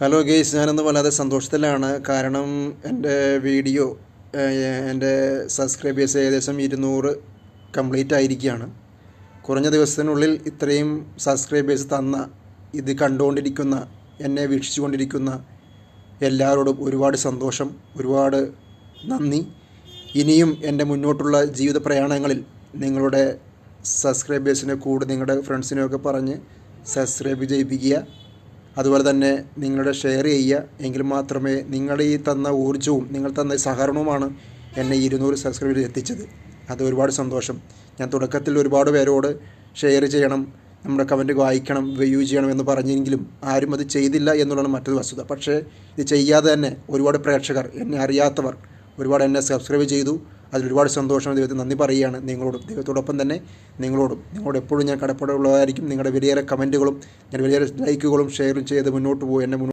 Hello guys, ഞാനിന്ന് വളരെ സന്തോഷത്തിലാണ്. കാരണം എൻ്റെ വീഡിയോ എൻ്റെ സബ്സ്ക്രൈബേഴ്സ് ഏകദേശം 200 കംപ്ലീറ്റ് ആയിരിക്കുകയാണ്. കുറഞ്ഞ ദിവസത്തിനുള്ളിൽ ഇത്രയും സബ്സ്ക്രൈബേഴ്സ് തന്ന, ഇത് കണ്ടുകൊണ്ടിരിക്കുന്ന, എന്നെ വീക്ഷിച്ചുകൊണ്ടിരിക്കുന്ന എല്ലാവരോടും ഒരുപാട് സന്തോഷം, ഒരുപാട് നന്ദി. ഇനിയും എൻ്റെ മുന്നോട്ടുള്ള ജീവിത പ്രയാണങ്ങളിൽ നിങ്ങളുടെ സബ്സ്ക്രൈബേഴ്സിനെ കൂടെ നിങ്ങളുടെ ഫ്രണ്ട്സിനെയൊക്കെ പറഞ്ഞ് സബ്സ്ക്രൈബ് ചെയ്യിപ്പിക്കുക. അതുപോലെ തന്നെ നിങ്ങളുടെ ഷെയർ ചെയ്യുക. എങ്കിൽ മാത്രമേ നിങ്ങളുടെ ഈ തന്ന ഊർജ്ജവും നിങ്ങൾ തന്ന സഹകരണവുമാണ് എന്നെ 200 സബ്സ്ക്രൈബർ എത്തിച്ചത്. അത് ഒരുപാട് സന്തോഷം. ഞാൻ തുടക്കത്തിൽ ഒരുപാട് പേരോട് ഷെയർ ചെയ്യണം, നമ്മുടെ കമൻറ്റ് വായിക്കണം, വ്യൂ ചെയ്യണം എന്ന് പറഞ്ഞെങ്കിലും ആരും അത് ചെയ്തില്ല എന്നുള്ളതാണ് മറ്റൊരു വസ്തുത. പക്ഷേ ഇത് ചെയ്യാതെ തന്നെ ഒരുപാട് പ്രേക്ഷകർ, എന്നെ അറിയാത്തവർ ഒരുപാട് എന്നെ സബ്സ്ക്രൈബ് ചെയ്തു. അതിലൊരുപാട് സന്തോഷം. ദൈവത്തിന് നന്ദി പറയുകയാണ് നിങ്ങളോടും. ദൈവത്തോടൊപ്പം തന്നെ നിങ്ങളോട് എപ്പോഴും ഞാൻ കടപ്പാടുള്ളതായിരിക്കും. നിങ്ങളുടെ വലിയ കമൻറ്റുകളും വലിയ ലൈക്കുകളും ഷെയറും ചെയ്ത് മുന്നോട്ട് പോകും.